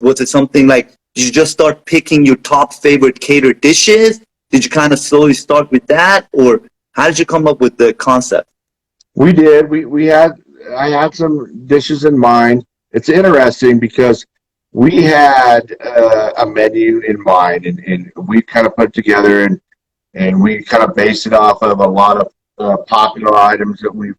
Was it something like, did you just start picking your top favorite catered dishes? Did you kind of slowly start with that? Or how did you come up with the concept? We did. I had some dishes in mind. It's interesting because we had a menu in mind, and we kind of put together, and we kind of based it off of a lot of popular items that we've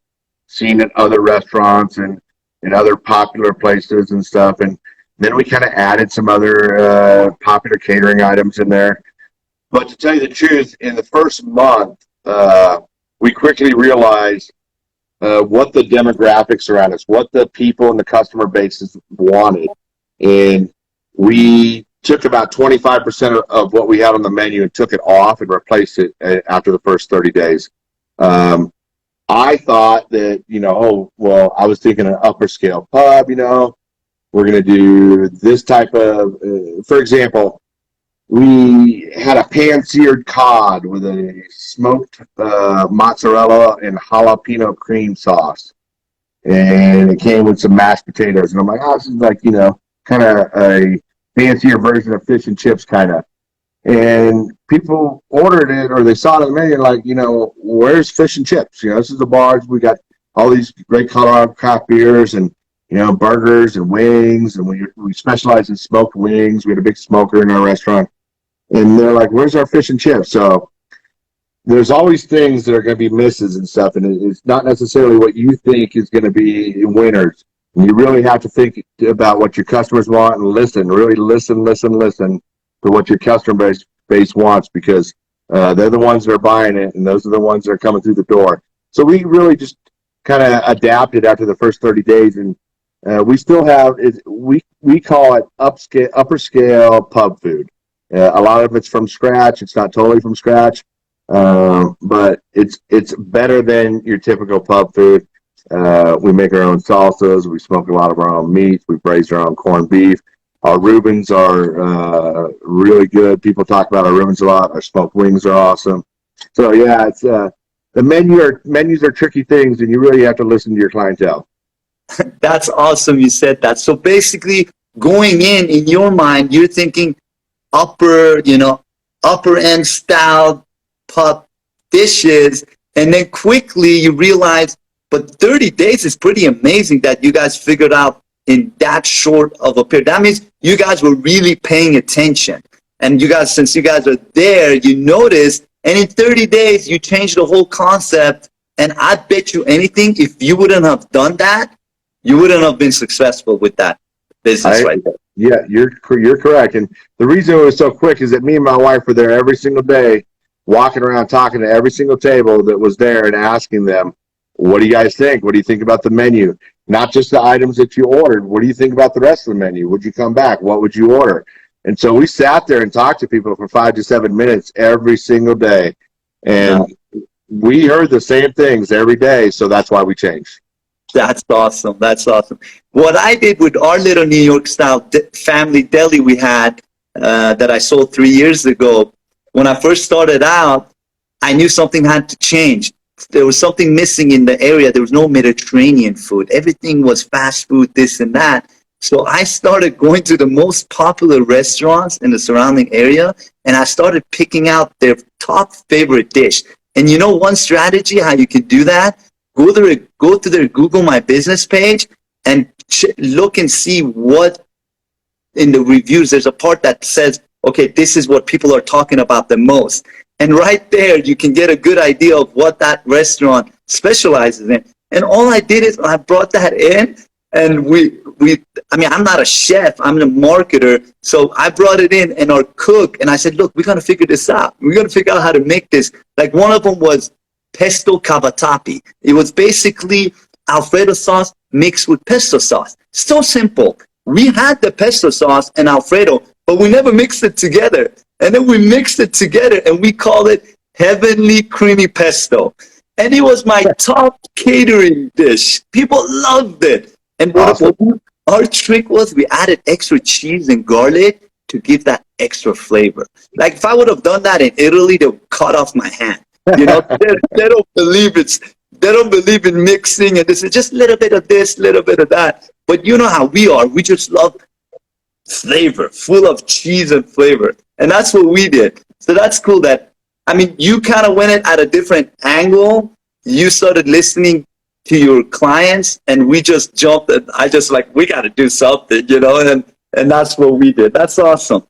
seen at other restaurants and in other popular places and stuff. And then we kind of added some other popular catering items in there. But to tell you the truth, in the first month, we quickly realized what the demographics around us, what the people in the customer bases wanted. And we took about 25% of what we had on the menu and took it off and replaced it after the first 30 days. I thought that, I was thinking an upper scale pub, we're going to do this type of, for example, we had a pan-seared cod with a smoked mozzarella and jalapeno cream sauce. And it came with some mashed potatoes. And I'm like, this is like, kind of a fancier version of fish and chips kind of. And people ordered it, or they saw it on the menu, like, where's fish and chips? This is the bars. We got all these great Colorado craft beers and, burgers and wings. And we specialize in smoked wings. We had a big smoker in our restaurant. And they're like, where's our fish and chips? So there's always things that are going to be misses and stuff. And it's not necessarily what you think is going to be winners. And you really have to think about what your customers want and really listen to what your customer base wants, because they're the ones that are buying it, and those are the ones that are coming through the door. So we really just kind of adapted after the first 30 days. And we still have, we call it upper scale pub food. A lot of it's from scratch. It's not totally from scratch, but it's better than your typical pub food. We make our own salsas. We smoke a lot of our own meats. We braise our own corned beef. Our Reubens are really good. People talk about our Reubens a lot. Our smoked wings are awesome. So yeah, it's the menus are tricky things, and you really have to listen to your clientele. That's awesome. You said that. So basically, going in your mind, you're thinking upper end style pub dishes, and then quickly you realize, but 30 days is pretty amazing that you guys figured out in that short of a period. That means you guys were really paying attention, and since you guys are there, you noticed, and in 30 days you changed the whole concept. And I bet you anything, if you wouldn't have done that, you wouldn't have been successful with that business right there. Yeah, you're correct. And the reason it was so quick is that me and my wife were there every single day, walking around talking to every single table that was there and asking them, what do you guys think? What do you think about the menu? Not just the items that you ordered. What do you think about the rest of the menu? Would you come back? What would you order? And so we sat there and talked to people for 5 to 7 minutes every single day. And we heard the same things every day. So that's why we changed. That's awesome. That's awesome. What I did with our little New York style family deli we had that I sold 3 years ago, when I first started out, I knew something had to change. There was something missing in the area. There was no Mediterranean food. Everything was fast food, this and that. So I started going to the most popular restaurants in the surrounding area, and I started picking out their top favorite dish. And one strategy how you can do that? Go to their Google My Business page and look and see what in the reviews, there's a part that says, okay, this is what people are talking about the most. And right there, you can get a good idea of what that restaurant specializes in. And all I did is I brought that in, and I'm not a chef, I'm a marketer. So I brought it in, and our cook, and I said, look, we're going to figure this out. We're going to figure out how to make this. Like one of them was pesto cavatappi. It was basically Alfredo sauce mixed with pesto sauce. So simple. We had the pesto sauce and Alfredo, but we never mixed it together. And then we mixed it together, and we called it Heavenly Creamy Pesto. And it was my top catering dish. People loved it. And what our trick was, we added extra cheese and garlic to give that extra flavor. Like if I would have done that in Italy, they would cut off my hand. They don't believe they don't believe in mixing, and this is just a little bit of this, little bit of that. But you know how we are. We just love flavor, full of cheese and flavor. And that's what we did. So that's cool that, I mean, you kind of went it at a different angle. You started listening to your clients, and we just jumped, and I just like, we got to do something, you know, and that's what we did. That's awesome.